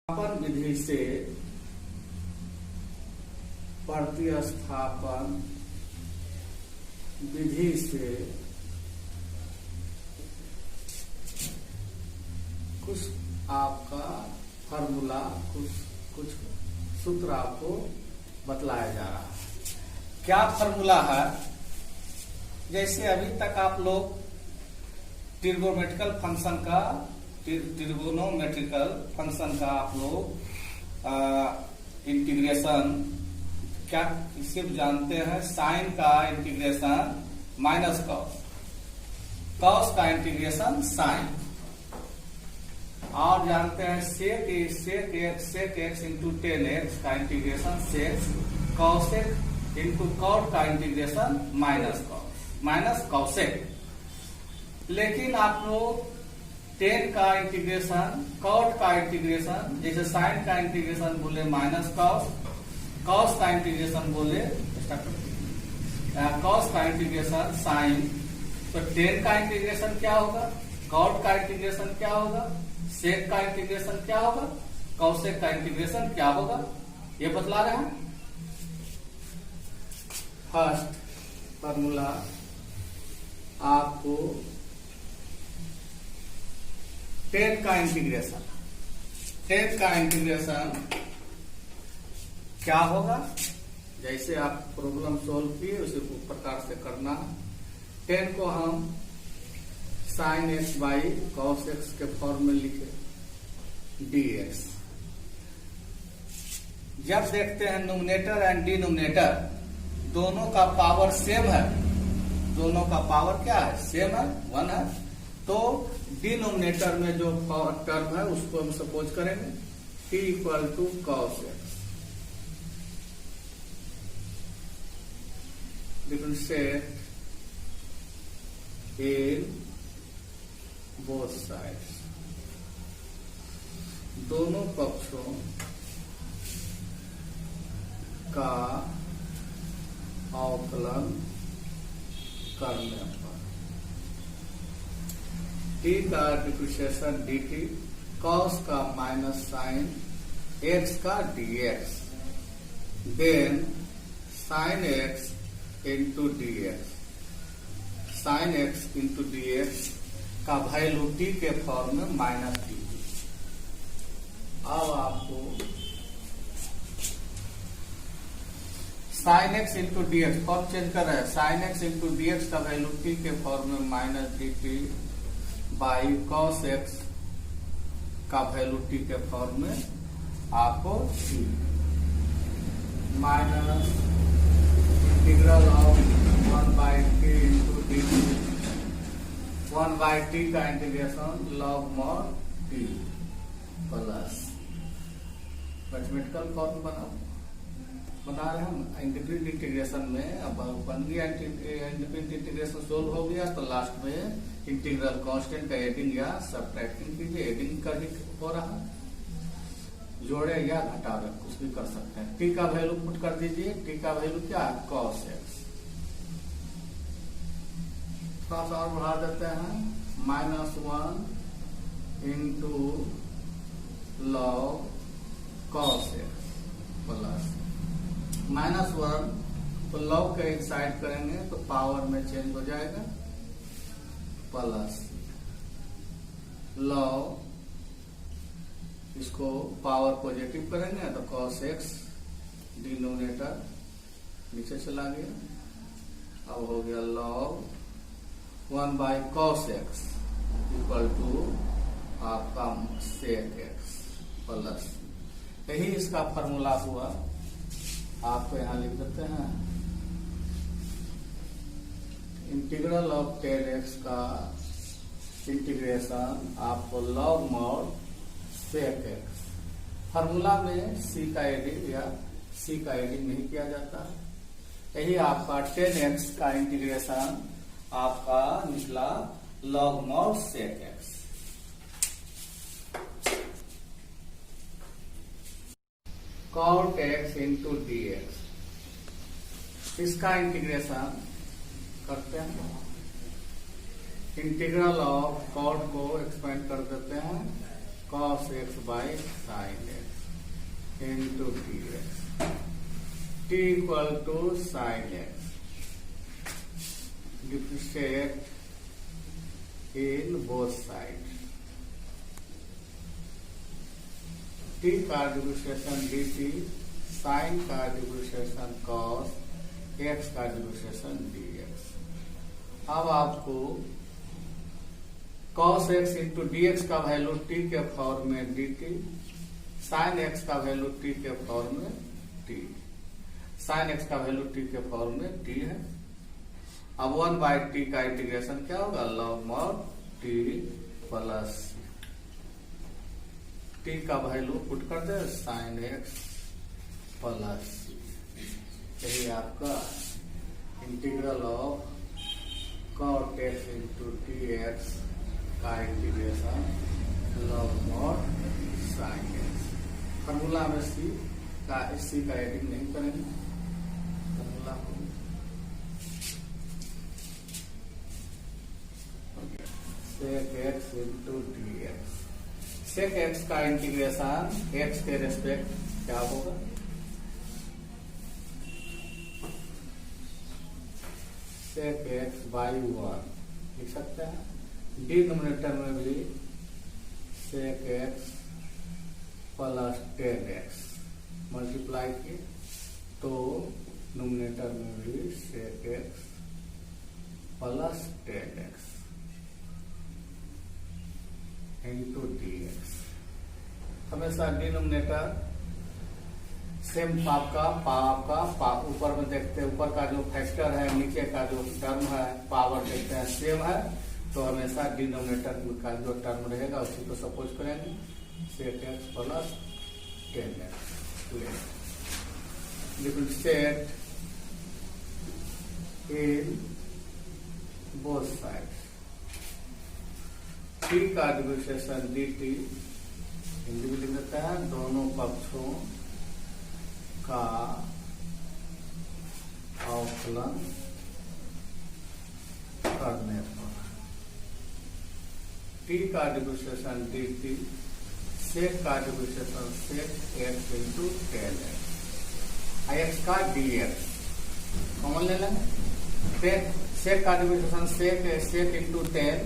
प्रतिस्थापन विधि से प्रतिस्थापन विधि से कुछ आपका फॉर्मूला कुछ सूत्र आपको बतलाया जा रहा है। क्या फॉर्मूला है? जैसे अभी तक आप लोग ट्रिगोनोमेट्रिकल फंक्शन का आप लोग इंटीग्रेशन क्या सिर्फ जानते हैं, साइन का इंटीग्रेशन माइनस कॉस, कॉस का इंटीग्रेशन साइन, और जानते हैं sec x into tan x का integration sec, cosec into cot का इंटीग्रेशन माइनस कॉसेक। लेकिन आप लोग टेन का इंटीग्रेशन, कॉट का इंटीग्रेशन, जैसे साइन का इंटीग्रेशन बोले माइनस कॉस, कॉस का इंटीग्रेशन बोले कॉस का इंटीग्रेशन साइन, तो टेन का इंटीग्रेशन क्या होगा, कॉट का इंटीग्रेशन क्या होगा, सेक का इंटीग्रेशन क्या होगा, कॉसेक का इंटीग्रेशन क्या होगा, ये बतला रहे हैं। फर्स्ट फॉर्मूला आपको टेन का इंटीग्रेशन क्या होगा, जैसे आप प्रॉब्लम सॉल्व किए उसी प्रकार से करना है। टेन को हम sine x by cos x के फॉर्म में लिखे dx। जब देखते हैं न्यूमरेटर एंड डिनोमिनेटर दोनों का पावर सेम है, दोनों का पावर क्या है, सेम है, 1 है, तो डिनोमिनेटर में जो टर्म है उसको हम सपोज करेंगे t equal to cos x, differentiate in both sides, दोनों पक्षों का अवकलन करने पर t का डिफ्रेंशिएशन dt, cos का माइनस साइन x का dx, then sine x into dx, sine x into dx का वैल्यू t के फॉर्म में माइनस dt। अब आपको sine x into D x form change कर रहे हैं, sine x into D x का वैल्यू टी के फॉर्म में minus D T by cos x का वैल्यू टी के फॉर्म में आपको T minus integral of 1 by T into D T, 1 by T का integration log mod T plus mathematical form बना रहे हम इंडिपेंडेंट इंटीग्रेशन में। अब बन गया इंडिपेंडेंट इंटीग्रेशन सोल्व हो गया, तो लास्ट में इंटीग्रल कांस्टेंट का एडिंग या सब्ट्रैक्टिंग कीजिए, एडिंग का ही हो रहा, जोड़े या घटावे कुछ भी कर सकते हैं। टी का वैल्यू पुट कर दीजिए, टी का वैल्यू क्या है, कॉस एक्स, थोड़ा सा और बढ़ा देते हैं, -1 into log cos x plus -1 तो लॉग के एक साइड करेंगे तो पावर में चेंज हो जाएगा, प्लस लॉग, इसको पावर पॉजिटिव करेंगे तो कॉस एक्स डिनोमिनेटर नीचे चला गया, अब हो गया log 1 by cos x equal to आपका सेक एक्स प्लस, यही इसका फॉर्मूला हुआ। आपको यहां लिख देते हैं इंटीग्रल ऑफ टेन एक्स का इंटीग्रेशन आपको log mod sec x, formula में सी का एडिंग या सी का एडिंग नहीं किया जाता, यही आपका टेन एक्स का इंटीग्रेशन आपका निकला log mod sec x. Cot x into D x, इसका इंटीग्रेशन करते हैं, इंटीग्रल ऑफ कॉट को एक्सपेंड कर देते हैं cos x by sin x into dx. T equal to sin x. Differentiate in both sides. T का differentiation dt, sin का differentiation cos, x का डिफरेंशिएशन dx. अब आपको cos x इंटू dx का वैल्यू t के form में dt, sin x का value t के फॉर्म में t, sin x का वैल्यू t के फॉर्म में t है. अब 1/t का इंटीग्रेशन क्या होगा, log mod t plus t का वैल्यू पुट कर दे sin x प्लस, यही आपका integral of cot x into dx का integration log mod sin x. Formula में c का एडिंग नहीं करेंगे. Formula sec x into dx. sec x का इंटीग्रेशन x के रेस्पेक्ट क्या होगा, sec x by 1 लिख सकते हैं. डिनोमिनेटर में भी sec x plus 10x multiply किए तो नोमिनेटर में भी sec x plus 10x into dx. हमेशा डिनोमिनेटर सेम आपका ऊपर में देखते हैं, ऊपर का जो फैक्टर है नीचे का जो टर्म है पावर देखते हैं सेम है, तो हमेशा डिनोमिनेटर का जो टर्म रहेगा उसी को सपोज करेंगे sec x plus 10x. Differentiate in both sides. t का डिफरेंशिएशन dt इंडिविजुअल देता है दोनों पक्षों का अवकलन करने पर. t का डिफरेंशिएशन dt, sec का differentiation sec x into 10x, x का dx कॉमन ले लेंगे. sec का डिफरेंशिएशन sec इंटू 10,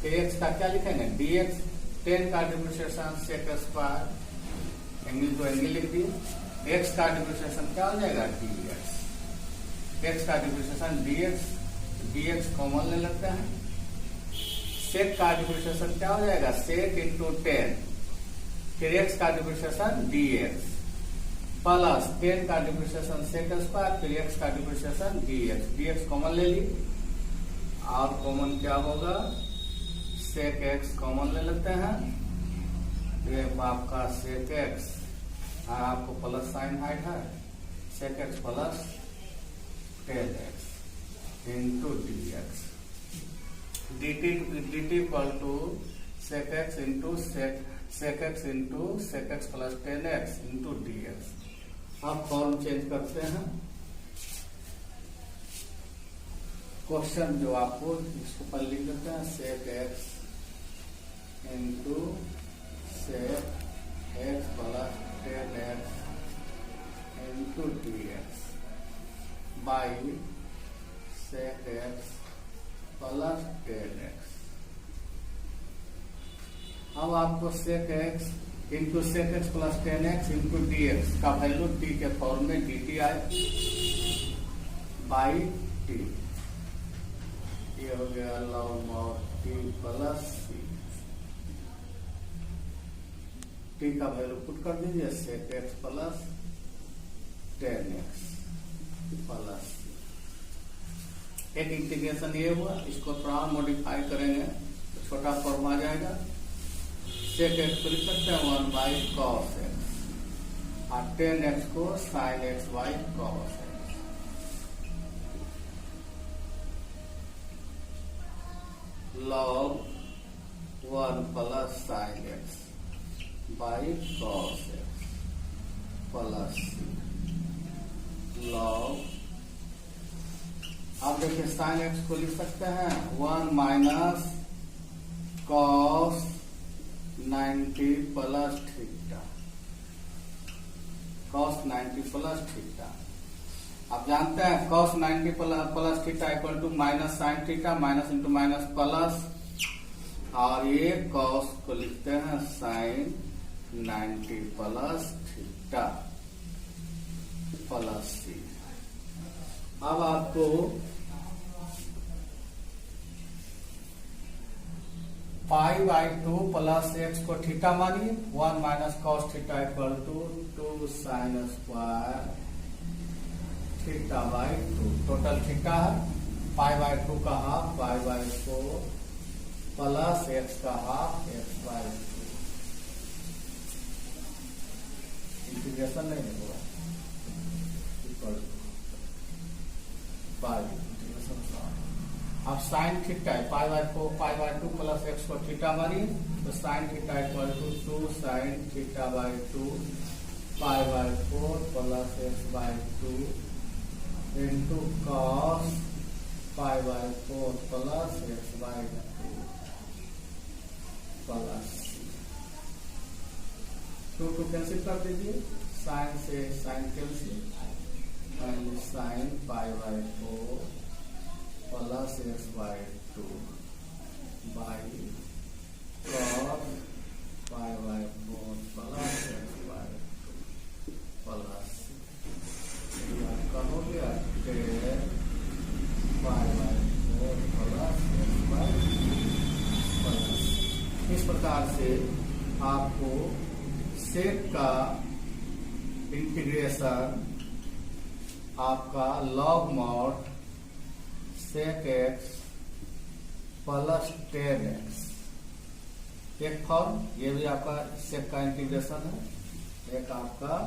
x का क्या लिखेंगे dx. 10 का डिफरेंशिएशन sec स्क्वायर, एंगल को एंगल लिख दिए. x का डिफरेंशिएशन क्या हो जाएगा dx. x का डिफरेंशिएशन dx कॉमन ले लगता है. sec का डिफरेंशिएशन क्या हो जाएगा sec इंटू 10, फिर x का डिफरेंशिएशन dx प्लस 10 का डिफरेंशिएशन sec स्क्वायर, फिर x का डिफरेंशिएशन dx कॉमन ले ली. और कॉमन क्या होगा sec x कॉमन ले लेते हैं. ये आपका sec x आपको प्लस साइन हाइट है sec x plus 10x into dx. dt equal to sec x इंटू sec x plus 10x into dx. आप फॉर्म चेंज करते हैं. क्वेश्चन जो आपको इसको पर लिख देते हैं sec x इंटू sec x plus 10x into dx by sec x plus 10x. अब आपको sec x इंटू sec x plus 10x into dx का वैल्यू t के फॉर्म में dt आए बाई t. ये हो गया log mod t plus c. t का वैल्यू पुट कर दीजिए sec x plus 10x plus c. एक इंटीग्रेशन ये हुआ, इसको थोड़ा मॉडिफाई करेंगे तो छोटा फॉर्म आ जाएगा. sec x को लिख सकते हैं 1 बाई cos x और 10x को sin x by cos x. log 1 plus sin x by cos x plus log. अब देखिए sin x को लिख सकते हैं 1 minus cos 90 plus theta, cos 90 plus theta. आप जानते हैं cos 90 plus theta equal to minus sine theta, minus into minus plus, और ये cos को लिखते हैं sine 90 plus theta plus c. अब आपको पाई बाई 2 प्लस एक्स को थीटा मानिए, 1 minus cos theta equal to 2 sine square theta by 2। Total theta है पाई बाई 2 का half, pi by 4 plus x का हाफ, एक्स बाई 2। इंटीग्रेशन नहीं होगा, equal to pi integration. अब sine theta है pi by 4 pi by 2 plus x को theta मानिए, तो sine theta equal to 2 sine theta by 2 pi by 4 plus x by 2 into cos pi by 4 plus x by 2 plus 2 cancel कर दीजिए, sine से sine cancel, sine pi by 4 plus x by 2 by cos pi by 4 plus x by 2 plus आपका हो गया tan pi by 4 plus x by plus. इस प्रकार से आपको सेक का इंटीग्रेशन आपका log mod sec x plus tan x, एक फॉर्म, ये भी आपका सेक का इंटीग्रेशन है, एक आपका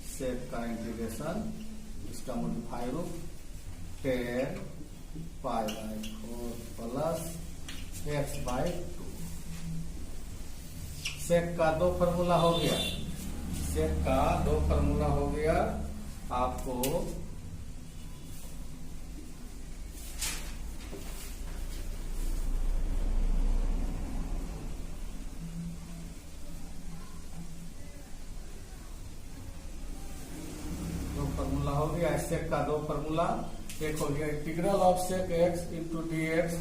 सेक का इंटीग्रेशन, इसका मॉडिफाई रूप 10 pi by 4 plus x by 2। सेक का 2 फॉर्मूला हो गया, सेक का 2 फॉर्मूला हो गया। आपको फॉर्मूला हो गया, सेक का 2 फॉर्मूला। एक हो गया integral of sec x into D x,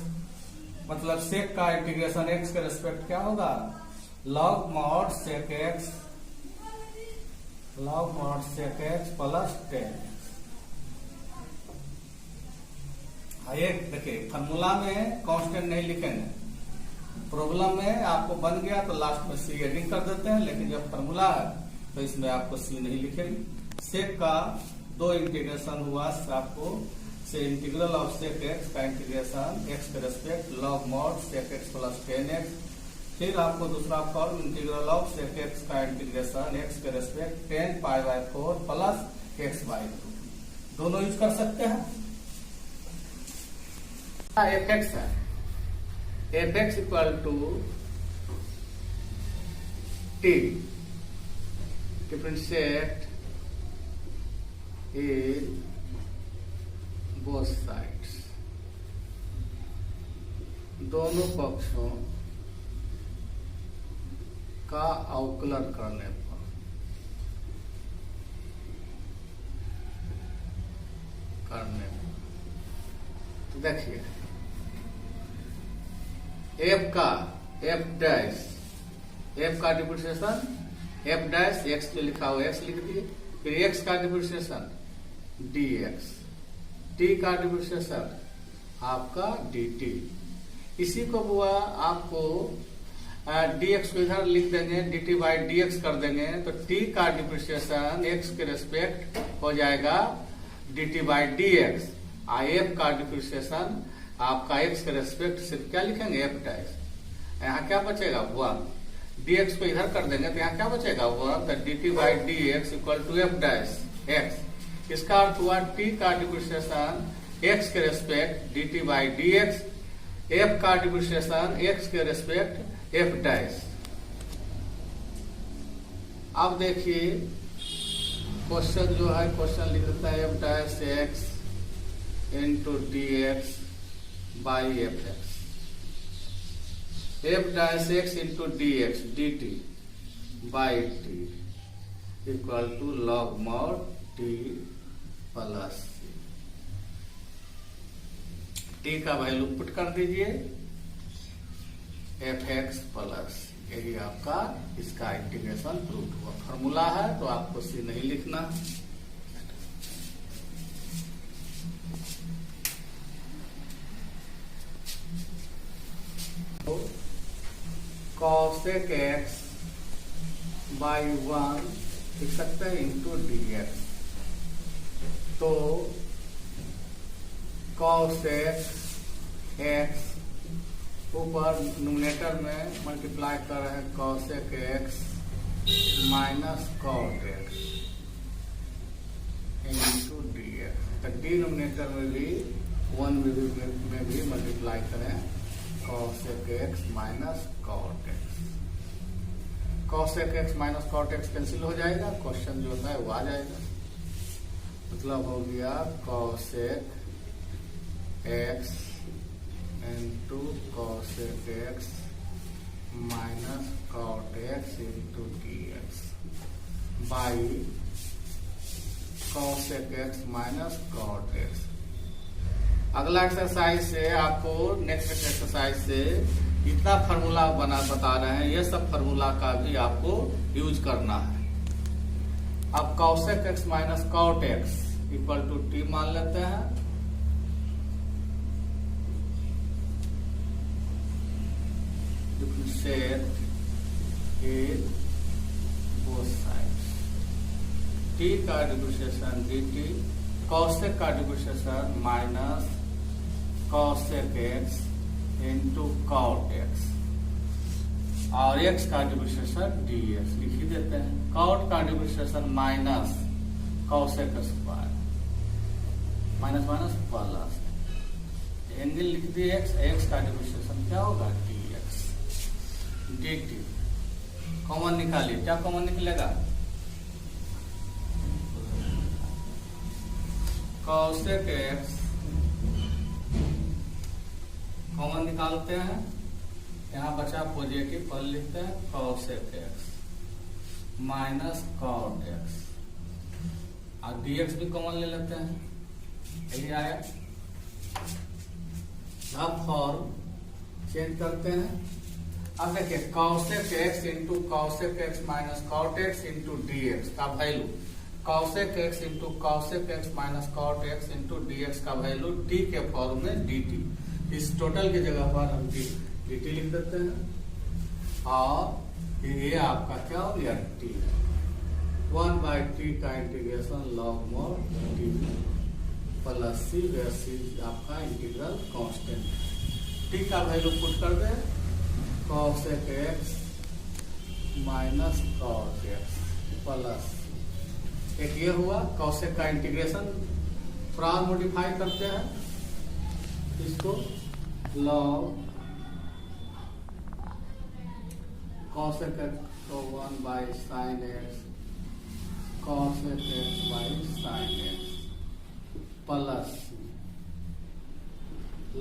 मतलब सेक का इंटीग्रेशन एक्स के रेस्पेक्ट क्या होगा, log mod sec x, log mod sec x plus 10 x. एक देखिए फॉर्मूला में कांस्टेंट नहीं लिखेंगे, प्रॉब्लम में आपको बन गया तो लास्ट में सी एडिंग कर देते हैं, लेकिन जब फॉर्मूला है तो इसमें आपको सी नहीं लिखेंगे। सेक का 2 इंटीग्रेशन हुआ, आपको से इंटीग्रल ऑफ सेक एक्स का इंटीग्रेशन एक्स के respect log mod sec x plus 10 x. फिर आपको दूसरा form integral of sec x का इंटीग्रेशन एक्स के respect 10 pi by 4 plus x by 2, दोनों यूज कर सकते हैं। एफ एक्स है, f x equal to t differentiate in both sides, दोनों पक्षों का अवकलन करने पर तो देखिए एफ का एफ डैश, एफ का डिफरेंशिएशन एफ डैश एक्स जो लिखा हुआ एक्स लिख दिए, फिर एक्स का डिफरेंशिएशन डी एक्स, टी का डिफरेंशिएशन आपका डी टी। इसी को हुआ आपको डी एक्स को इधर लिख देंगे, D T by d x कर देंगे, तो टी का डिफरेंशिएशन एक्स के रेस्पेक्ट हो जाएगा D T by d x. F का डिफरेंशिएशन आपका एक्स के रेस्पेक्ट सिर्फ क्या लिखेंगे एफ डैश, यहाँ क्या बचेगा 1, डी एक्स को इधर कर देंगे तो यहाँ क्या बचेगा 1, तो d T by d x equal to f dash x. इसका अर्थ हुआ टी का डिफरेंशिएशन एक्स के respect d T by d x, f का डिफरेंशिएशन एक्स के रेस्पेक्ट एफ डैश। अब देखिए क्वेश्चन जो है, क्वेश्चन लिख देता है f dash x into D x by f x. F dash x into D x d T by t equal to log mod T plus T का value put कर दीजिए एफ एक्स प्लस, यही आपका इसका integration proof हुआ। Formula है तो आपको सी नहीं लिखना। कॉसेक एक्स बाई 1 लिख सकते हैं इंटू डी एक्स, तो कॉसेक एक्स ऊपर न्यूमरेटर में मल्टीप्लाई कर रहे हैं cosec x minus cot x into D x, तो डिनोमिनेटर में भी 1 में भी मल्टीप्लाई करें cosec x minus cot x. Cosec x minus cot x cancel हो जाएगा, क्वेश्चन जो होता है वो आ जाएगा। मतलब हो गया cosec x into cosec x minus cot x into D x by cosec x minus cot x. अगला एक्सरसाइज से आपको नेक्स्ट एक्सरसाइज से इतना फार्मूला बता रहे हैं, ये सब फार्मूला का भी आपको यूज करना है। अब cosec x minus cot x equal to t मान लेते हैं। डिफरेंशिएट बोथ साइड्स, टी का डिफरेंशिएशन डी टी, कॉसेक का differentiation minus cosec x into cot x और एक्स का डिफरेंशिएशन डी एक्स लिख ही देते हैं। कॉट का differentiation minus cosec square minus minus plus angle लिख दिए एक्स, एक्स का डिफरेंशिएशन क्या होगा d x d t. Common निकालिए, क्या कॉमन निकलेगा कॉसेक एक्स कॉमन निकालते हैं, यहाँ बचा पॉजिटिव पर लिखते हैं cosec x minus cot x और डीएक्स भी कॉमन ले लेते हैं, यही आया। अब फॉर्म चेंज करते हैं। अब देखिए cosec x into cosec x minus cot x into D x का value, cosec x into cosec x minus cot x into D x का वैल्यू टी के फॉर्म में डी टी, इस टोटल की जगह पर हम डी टी लिख देते हैं और ये आपका क्या हो गया टी 1 बाई टी का integration log mod T plus C, where C आपका इंटीग्रल कांस्टेंट। टी का वैल्यू पुट कर दे cosec x minus cot x plus एक ये हुआ कॉसेक का इंटीग्रेशन, थोड़ा मॉडिफाई करते हैं इसको लॉग कॉसेक एक्स को 1 by sine x cosec x by sine x plus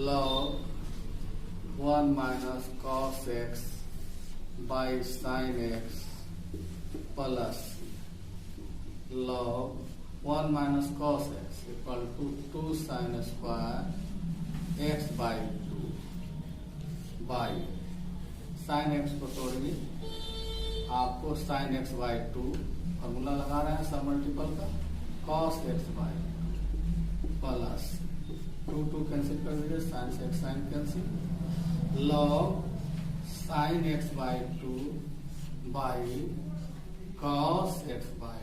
log 1 minus cos x by sine x plus log 1 minus cos x equal to 2 sin square x by 2 by sin x को तोड़िए, आपको sin x by 2 formula लगा रहे हैं सब multiple का cos x by plus 2 cancel कर दीजिए, sin से x sin cancel log sin x by 2 by cos x by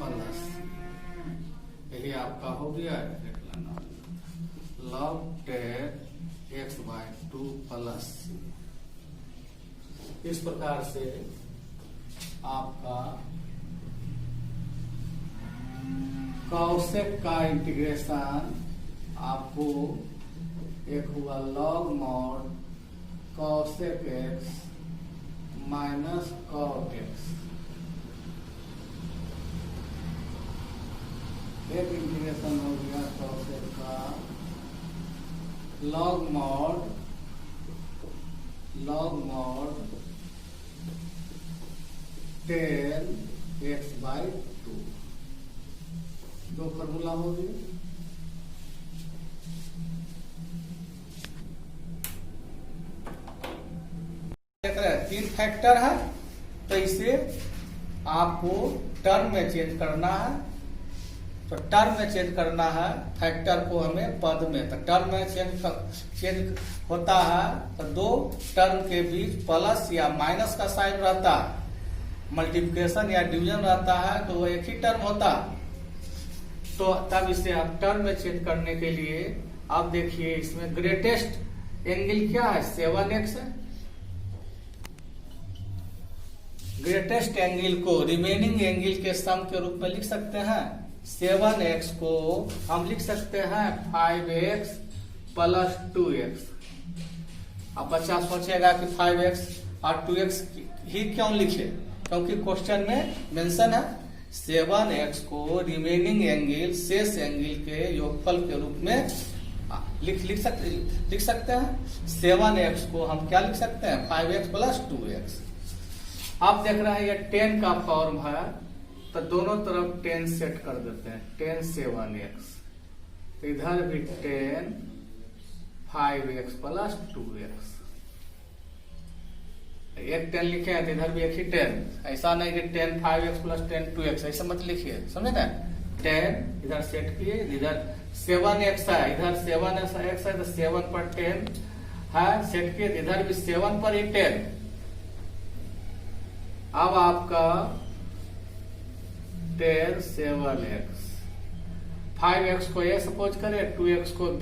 plus यही आपका हो गया देख लेना log tan x by 2 plus इस प्रकार से आपका कॉसेक का इंटीग्रेशन आपको एक हुआ log mod cosec x minus cot x, एक इंटीग्रेशन हो गया कॉसेक का log mod log mod 10x/2 दो फॉर्मूला हो गए। देख रहे हैं 3 फैक्टर है, तो इसे आपको टर्म में चेंज करना है। तो टर्म में चेंज करना है फैक्टर को हमें पद में। तो टर्म में चेंज होता है तो दो टर्म के बीच प्लस या माइनस का साइन रहता है, मल्टीप्लिकेशन या डिवीजन रहता है तो वो एक ही टर्म होता है। तो तब इसे आप टर्म में चेंज करने के लिए आप देखिए इसमें ग्रेटेस्ट एंगल क्या है 7x है। ग्रेटेस्ट एंगल को रिमेनिंग एंगल के सम के रूप में लिख सकते हैं। 7x को हम लिख सकते हैं 5x प्लस 2x। अब बच्चा सोचेगा कि 5x और 2x ही क्यों लिखे, क्योंकि क्वेश्चन में मेंशन है 7x को रिमेनिंग एंगल शेष एंगल के योगफल के रूप में लिख सकते हैं। 7x को हम क्या लिख सकते हैं 5x प्लस 2x। आप देख रहे हैं ये 10 का फॉर्म है, तो दोनों तरफ 10 सेट कर देते हैं। 10 7x, इधर भी 10 5x प्लस 2x। एक 10 लिखे हैं तो इधर भी एक ही 10। ऐसा नहीं कि 10 5x प्लस 10 2x, ऐसा मत लिखिए, समझे ना। 10 इधर सेट किए, इधर 7x है, इधर 7x है तो 7 पर 10 है सेट किए, इधर भी 7 पर ही 10। अब आपका 10 7x, 5x को a सपोज करें, 2x को b,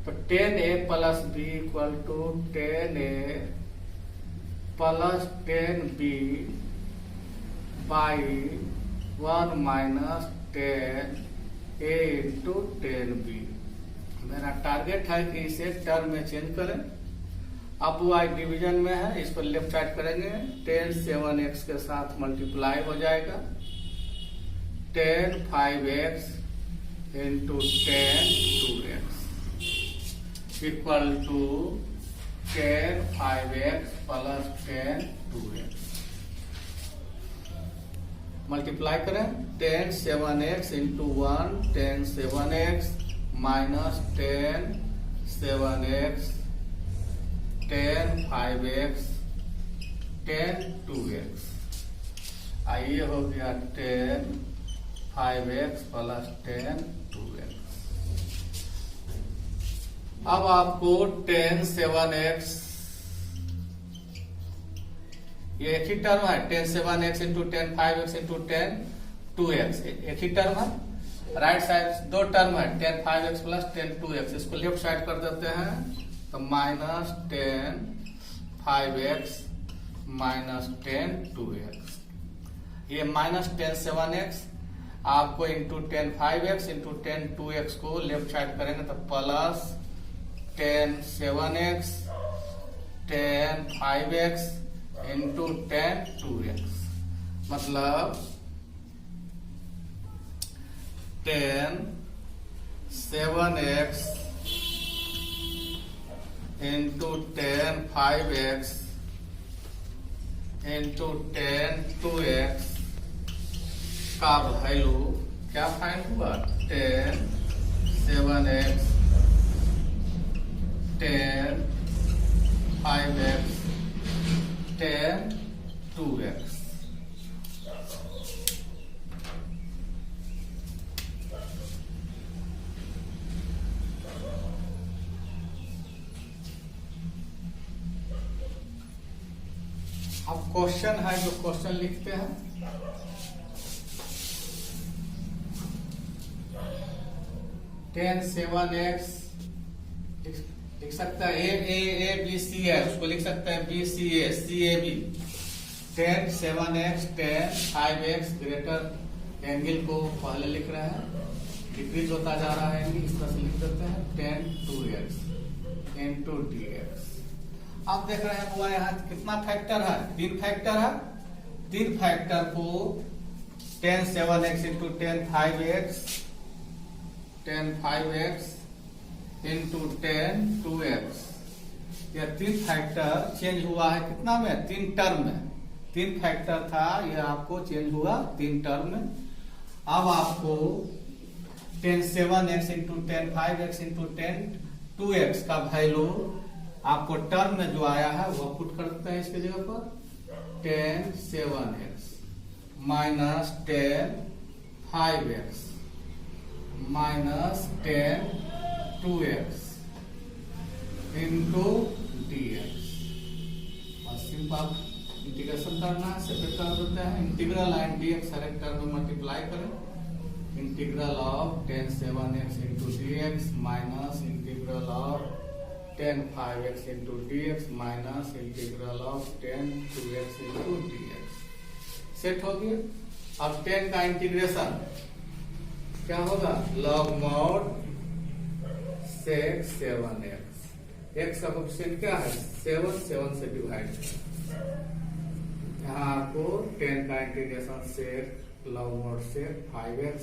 तो 10a plus b equal to 10a plus 10b by 1 minus 10a into 10b। मेरा टारगेट है कि इसे टर्म में चेंज करें। अब y डिवीजन में है, इसको लेफ्ट साइड करेंगे, 10 7x के साथ मल्टीप्लाई हो जाएगा। 10 5x into 10 2x equal to 10 5x plus 10 2x। Multiply करें 10 7x into 1 10 7x minus 10 7x 10 5x 10 2x। आइए हो गया 10 5x प्लस 10 2x। अब आपको 10 7x, ये एक ही टर्म है, 10 7x into 10 5x into 10 2x, एक ही टर्म है। राइट साइड दो टर्म है, 10 5x प्लस 10 2x, इसको लेफ्ट साइड कर देते हैं तो माइनस 10 5x माइनस 10 2x। ये माइनस 10 7x आपको इंटू 10 5x इंटू 10 2x को लेफ्ट साइड करेंगे तो plus 10 7x 10 5x into 10 2x, मतलब 10 7x into 10 5x into 10 2x का वैल्यू क्या फाइंड हुआ 10 7x 10 5x 10 2x। अब क्वेश्चन है, जो क्वेश्चन लिखते हैं 10 7x लिख सकता है a b c है, उसको लिख सकते हैं b c a c a b। 10 7x 10 5x greater angle को पहले लिख रहे हैं, डिक्रीज होता जा रहा है एंगल, इस तरह से लिख देते हैं 10 2x इंटू dx। आप देख रहे हैं हुआ यहाँ कितना फैक्टर है 3 फैक्टर है। 3 फैक्टर को 10 7x into 10 5x into 10 2x ये 3 फैक्टर चेंज हुआ है कितना में, 3 टर्म में। 3 फैक्टर था, ये आपको चेंज हुआ 3 टर्म में। अब आपको 10 7x into 10 5x into 10 2x का वैल्यू आपको टर्म में जो आया है वो पुट कर देते हैं इसके जगह पर। 10 7x minus 10 5x minus 10 2x into dx। और सिंपल इंटीग्रेशन करना है, सेपरेट कर देते हैं। इंटीग्रल एंड dx हर एक टर्म में मल्टीप्लाई करें। Integral of 10 7x into dx minus integral of 10 5x into dx minus integral of 10 2x into dx। Set हो गया। अब 10 का इंटीग्रेशन क्या होगा, log mod sec 7x। x का कोएफिशिएंट क्या है 7, 7 से डिवाइड। यहाँ आपको 10 का integration sec log mod sec 5x,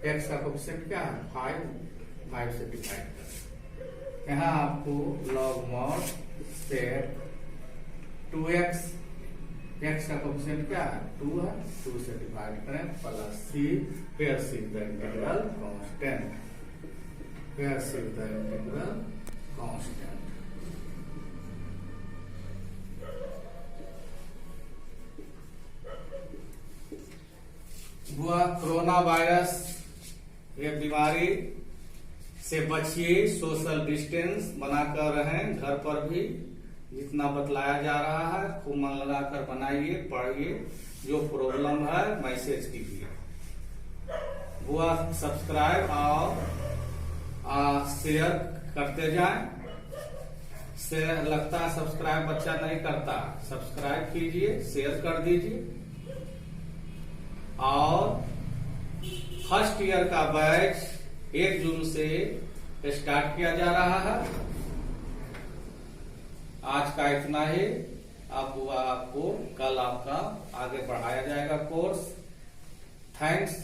x का कोएफिशिएंट क्या है 5, 5 से डिवाइड करें। यहाँ आपको log mod sec 2x, x का कोएफिशिएंट क्या है 2 है, 2 से डिवाइड करें प्लस c, फिर c द इंटीग्रल कांस्टेंट, फिर c द इंटीग्रल कांस्टेंट। हुआ कोरोना वायरस, ये बीमारी से बचिए, सोशल डिस्टेंस बनाकर रहें, घर पर भी जितना बतलाया जा रहा है खूब मन लगाकर बनाइए, पढ़िए, जो प्रॉब्लम है मैसेज कीजिए। हुआ सब्सक्राइब और शेयर करते जाएं। शेयर लगता है सब्सक्राइब बच्चा नहीं करता, सब्सक्राइब कीजिए, शेयर कर दीजिए। और फर्स्ट ईयर का बैच 1 जून से स्टार्ट किया जा रहा है। आज का इतना ही। अब आपको कल आपका आगे बढ़ाया जाएगा कोर्स। थैंक्स।